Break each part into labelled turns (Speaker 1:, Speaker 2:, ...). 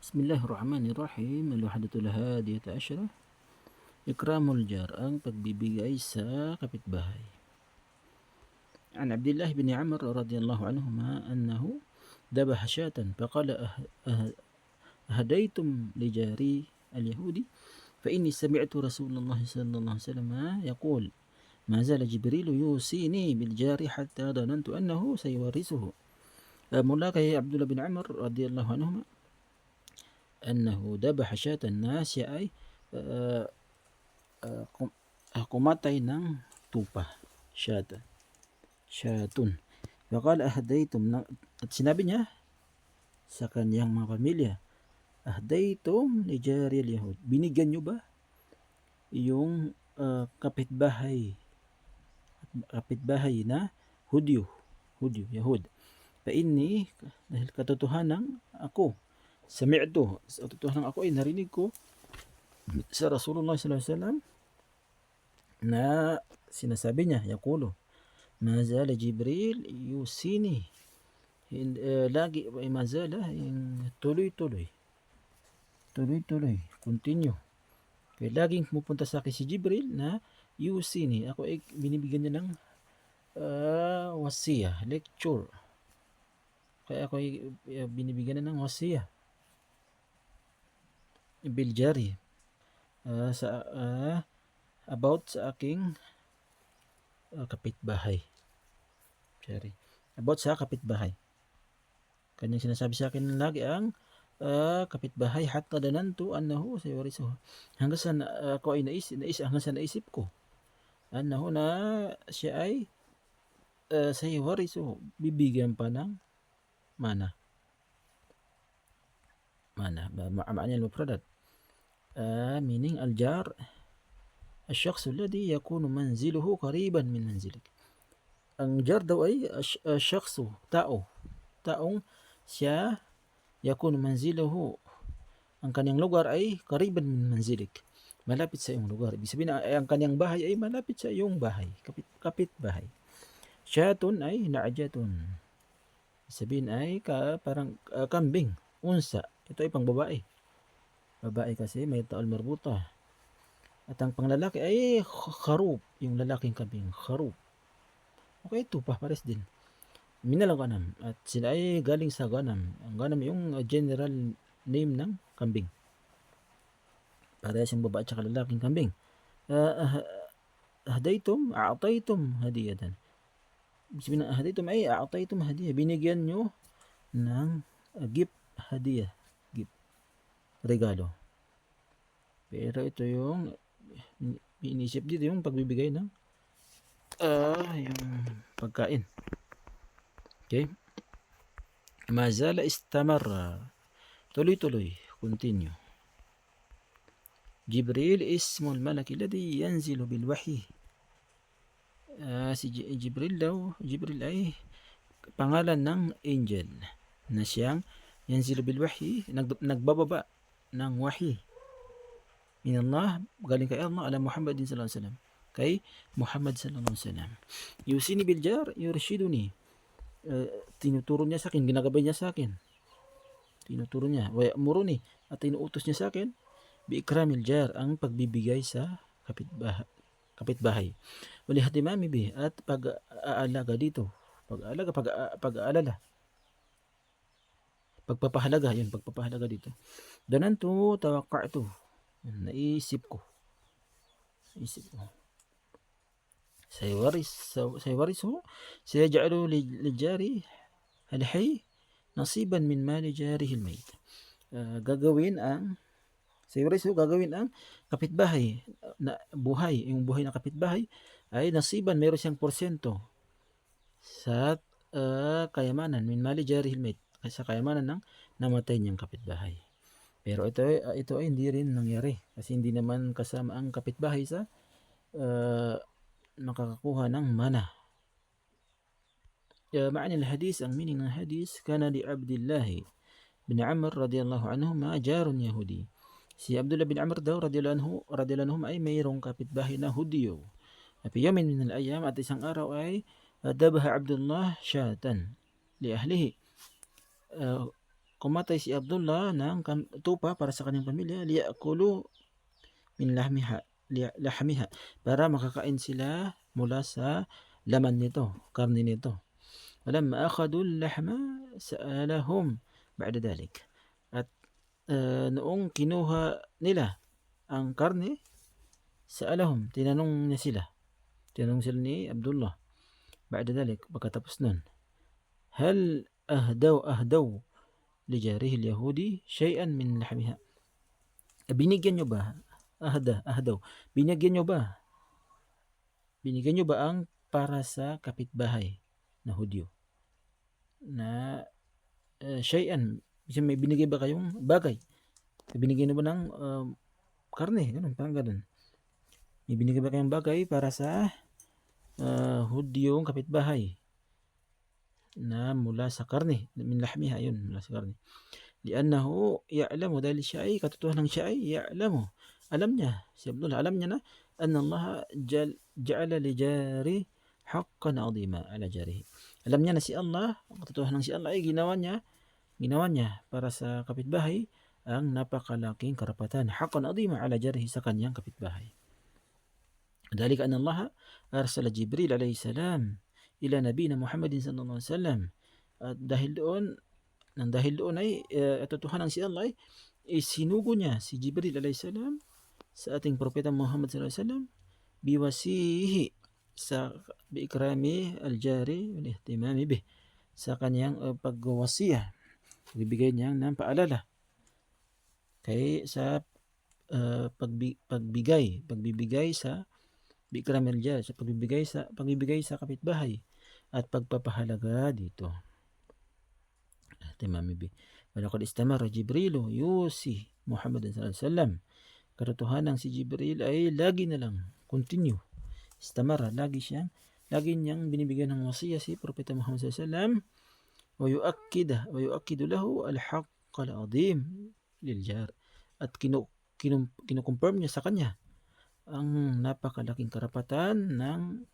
Speaker 1: Bismillahirrahmanirrahim. Al-wahdatul hadiyata asyara. Ikramul jar, ang pagbibigay sa kapitbahay. An Abdullah bin Amr radhiyallahu anhuma annahu ذبح شاة فقال أهديتم لجاري اليهودي فإني سمعت رسول الله صلى الله عليه وسلم يقول ما زال جبريل يوصيني بالجار حتى ظننت أنه سيورثه. Mula kay Abdullah bin Amr radhiyallahu anhuma annahu dabaha syatan na siya ay kumatay ng tupa. Syatun. Faqala ahdaytum, at sinabi niya sa kanyang mga pamilya, ahdaytum li jari al-yahud, binigyan nyo ba yung kapitbahay na Hudyo, Yahud. Pa inni, dahil katotohanan ako, sami'tu, sa katotohanan ako ay narinig ko sa Rasulullah sallallahu alaihi wasallam na sinasabi niya, yaqulu ma zala Jibril yusini, lagi ay mazala, yung tuloy-tuloy, continue. Kaya laging pumupunta sa akin si Jibril na yusini, ako ay binibigyan niya ng wasiya, lecture. Kaya ako ay binibigyan na ng wasiya biljari about sa aking kapitbahay. About sa kapitbahay. Kanyang sinasabi sa akin lagi ang kapitbahay hatta danantu annahu sayurisuhu. Hanggang sa ako ay hanggang sa naisip ko annahu na siya ay sayurisuhu, bibigyan pa ng mana. Ma'ana al-mufradat. Meaning al-jar الشخص الذي يكون منزله قريبا من منزلك. Ang jar daw ay shakhsu, taong siya yakun manziluhu, ang kanyang lugar ay qariban min manzilik, malapit sa iyong lugar. Ibig sabihin ang kanyang bahay ay malapit sa iyong bahay, kapitbahay. Syatun ay na'jatun, sabihin ay parang kambing, unsa. Ito ay pang babae kasi may taal marbuta. At ang panglalaki ay kharub, yung lalaking kambing, kharub. Okay, ito pa, pares din. Minalang ganam, at sila ay galing sa ganam. Ang ganam yung general name ng kambing. Parehas yung babae at lalaking kambing. Ahdaytum, a'ataytum hadiyatan. Sabihin ng ahdaytum ay a'ataytum hadiyah, binigyan nyo ng gift, hadiyah, gift, regalo. Pero ito yung inisip dito, yung pagbibigay ng yung pagkain. Okay? Mazala istamarra, tuloy-tuloy, continue. Jibril ismul malaki alladhi yanzilu bil wahyi. Si Jibril ay pangalan ng angel na siyang yanzilu bil wahyi, nagbababa ng wahyi min Allah, galing kay Allah, ala Muhammadin sallallahu alaihi wasallam, kay Muhammad sallallahu alaihi wasallam. Yusini bil jar yurshiduni, tinuturo niya sa akin, ginagabay niya sa akin, tinuturo niya, wa ya'muruni, at tinuutos niya sa akin, bi ikramil jar, ang pagbibigay sa kapitbahay. Wali hatimami bi, at pag-aalaga dito, pag-aalala, pagpapahalaga dito. Danantu tawaqqa'tu, naisip ko. Sayawarisu, sayaj'alu lijari al-hayy nasiban min mali jarihi al-mayt. Gagawin ang kapitbahay na buhay, yung buhay na kapitbahay ay nasiban, meron siyang porsyento sa kayamanan min mali jarihi al-mayt, sa kayamanan ng namatay niyang kapitbahay. Pero ito ay hindi rin nangyari kasi hindi naman kasama ang kapitbahay sa makakakuha ng mana. Ma'ani al-hadis, ang meaning ng hadis, kana li Abdullah bin Amr radhiyallahu anhuma jarun Yahudi. Si Abdullah bin Amr daw radhiyallahu anhum ay mayroong kapitbahay na Hudyo. At yamin min al-ayyam, at isang araw ay dabaha Abdullah syatan li ahlihi. kumatay si Abdullah ng tupa para sa kanyang pamilya, liya'kulu min lahmiha, para makakain sila mula sa laman nito, karne nito. Falamma akhadhu al-lahma sa'alahum ba'da dhalik. At noong kinuha nila ang karne, sa'alahum, tinanong sila ni Abdullah ba'da dhalik, pagkatapos nun, hal ahdaw li jarihi al-yahudi shay'an min lahmiha. Binigyan nyo ba, ahdaw, binigyan nyo ba ang para sa kapitbahay na Hudyo na shay'an, may binigay ba kayong bagay? Binigyan nyo ba ng karne? Ganun, parang ganun. May binigay ba kayong bagay para sa Hudyong kapitbahay na mula sa karne, min lahmiha, yun, mula sa karne. Li'annahu ya'lamu, dahil siya ay, katotohanan siya ay ya'lamu, alam niya, si Abdullah, alam niya na, anna Allah ja'ala li jari haqqan 'azima ala jarihi. Alam niya na si Allah, ang katotohanan si Allah ay ginawa niya para sa kapitbahay ang napakalaking karapatan, haqqan 'azima ala jarihi, sa kanyang kapitbahay. Dalika anna Allah arsala Jibril alayhi salam ila nabiyina Muhammadin sallallahu alaihi wasallam. At dahil doon ay katotohanan si Allah ay isinugo niya si Jibril alayhi salam sa ating propeta Muhammad sallallahu alaihi wasallam biwasihi, sa biikrami al-jari wal ihtimami bih, sa kanyang pagwasiya, pagbibigay niya ng paalala kay sa pagbibigay sa biikrami al-jari, sa pagbibigay sa kapitbahay at pagpapahalaga dito. Ihtimami bih. Walaqad istamara Jibrilu yusi Muhammad sallallahu alaihi wasallam. Katotohanan si Jibril ay lagi na lang, continue, istamara, lagi niyang binibigyan ng wasiya si Propeta Muhammad sallallahu alaihi wasallam, wa yu'akkidu lahu al-haqq al-'azim lil jar, at kinukonfirm niya sa kanya ang napakalaking karapatan ng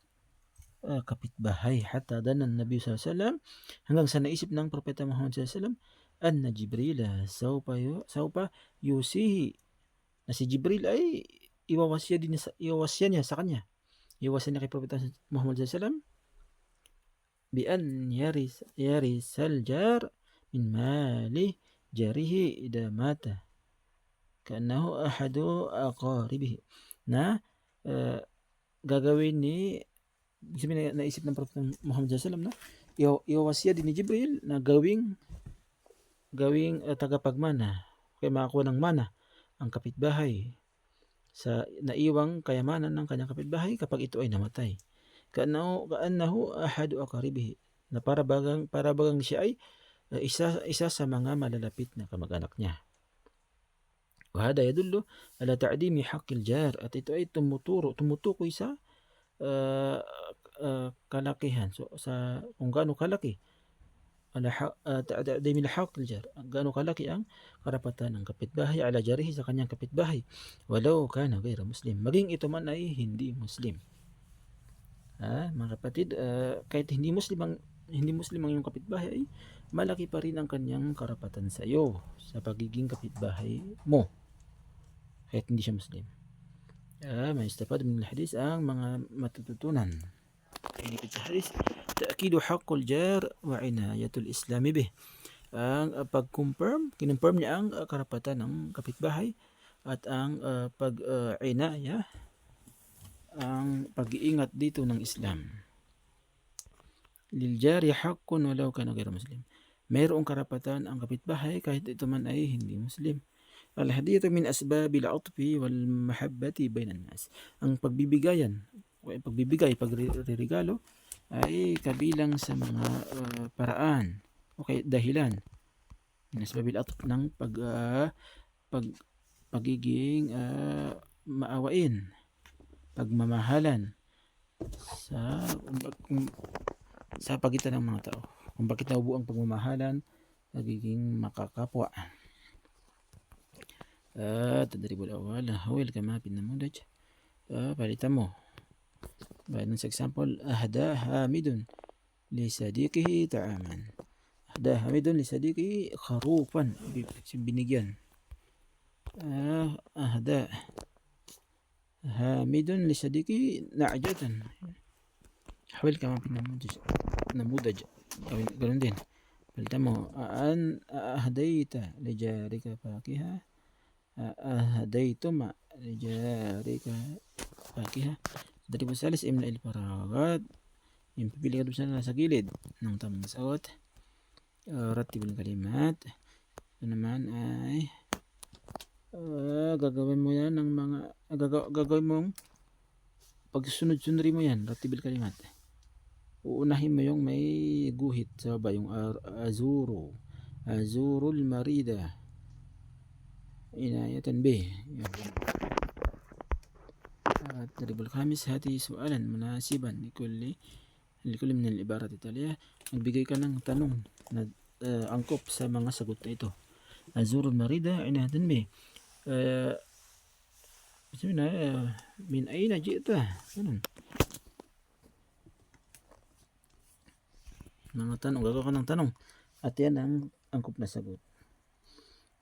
Speaker 1: kapitbahay. Hatta danan Nabi sallallahu alaihi wasallam, hanggang sa naisip ng Propeta Muhammad sallallahu alaihi wasallam, anna Jibril sawpa yusihi, na si Jibril ay iwawasya niya sa kanya, iwawasya niya kay Propeta Muhammad sallallahu alaihi wasallam bi an yarisal jar min mali jarihi idha mata kanahu ahadu aqaribihi, na gagawin ni, sabihin, naisip ng Propeta Muhammad sallallahu alaihi wasallam na iwawasya din ni Jibril na gawing tagapagmana, kaya makakuha ng mana ang kapitbahay sa naiwang kayamanan ng kanyang kapitbahay kapag ito ay namatay. Kaannahu ahadu aqaribihi, na para bagang siya ay isa sa mga malalapit na kamag-anak niya. Wa hada yadullu ala ta'dimi haqqil jar, at ito ay tumutukoy sa kalakihan, so sa kung gaano kalaki ta'dimi haqqil jar, gaano kalaki ang karapatan ng kapitbahay ala jarihi, sa kanyang kapitbahay, walau kana ghayra muslim, maging ito man ay hindi muslim. Mga kapatid, kahit hindi muslim ang iyong kapitbahay, ay malaki pa rin ang kanyang karapatan sa iyo sa pagiging kapitbahay mo, kahit hindi siya muslim. May istafad min al-hadith, ang mga matututunan sa hadith: ta'kidu haqqul jar wa inayatul islami bih, ang kinonfirm niya ang karapatan ng kapitbahay at ang pag-inaya, ang pag-iingat dito ng Islam. Lil jari haqqun walau kana ghayra muslim, mayroong karapatan ang kapitbahay kahit ito man ay hindi muslim. Al-hadiyatu min asbabil 'atfi wal mahabbati bainan nas, ang pagbibigay, pagregalo ay kabilang sa mga paraan o dahilan min asbabil 'atf, ng pagiging maawain, pagmamahalan sa pagitan ng mga tao, kung bakit nabuo ang pagmamahalan, nagiging makakapwa. Tadribul awal hawil kama pinamudaj, palitan mo bayan sa example: ahda hamidun li sadiqihi ta'aman, أهدى حميد لصديقه خروفا binigyan. أهدى حامد لصديقه نعجة. حاول كمان في نموذج قالوا دين فالتمه أن أهديت لجارك فاكهة أهديتم لجارك فاكهة. Dari basalis imla الفراغات yang pipili ka doon sa gilid ng tamang sagot. Ratibul kalimat. Ito naman ay gagawin mo yan ng mga gagawin mong pagsunod-sunodin mo yan. Ratibul kalimat. Uunahin mo yung may guhit sa baba, yung azurul marida inayatan bih. التدريب الخامس هذه سؤالا مناسبا لكل من العبارات التالية. Magbigay ka ng tanong na angkop sa mga sagot na ito. Azurul marida inayatan bih. Min ayna ji'ta? Ganun. Mga tanong, gagawa ka ng tanong at yan ang angkop na sagot.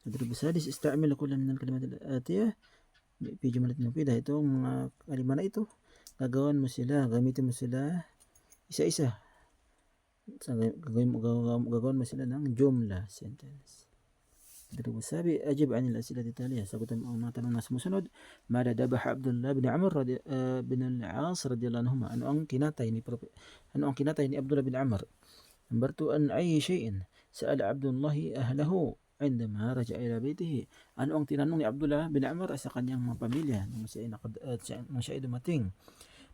Speaker 1: التدريب السادس استعمل كل من الكلمات الآتية في جملة مفيدة. Itong mga kalima na ito, gamitin mo sila isa-isa. Gagawin mo sila ng jumla, sentence. التدريب السابع أجب عن الأسئلة التالية. Sagutan mo ang mga tanong na sumusunod. ماذا ذبح عبد الله بن عمرو بن العاص رضي الله عنهما. Ano ang kinatay ni Abdullah bin Amr? Number 2, an أي شيء سأل عبد الله أهله عندما رجع إلى بيته. Ano ang tinanong ni Abdullah bin Amr sa kanyang mga pamilya nung siya ay dumating?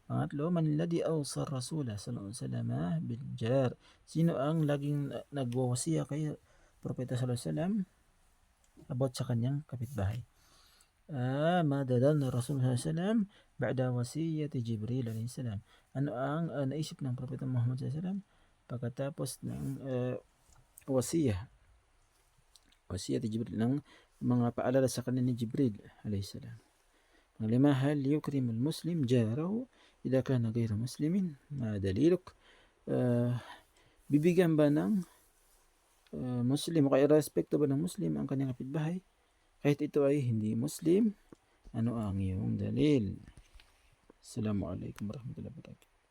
Speaker 1: Pangatlo, man alladhi awsa ar-rasul sallallahu alaihi wasallam bil jar. Sino ang laging nagwawasiya kay Propeta sallallahu alaihi wasallam about sa kanyang kapitbahay? ماذا ظن الرسول صلى الله عليه وسلم بعد وصية جبريل عليه السلام. Ano ang naisip ng Propeta Muhammad sallallahu alaihi wasallam pagkatapos ng wasiya ni Jibril, ng mga paalala sa kanya ni Jibril alayhi salam. Panglima, hal yukrim al-muslim jarahu idha kana ghayra muslimin? Ma daliluk? Bibigyan ba ng muslim o kaya respeto ba ng muslim ang kanyang kapitbahay kahit ito ay hindi muslim? Ano ang iyong dalil? Assalamualaikum warahmatullahi wabarakatuh.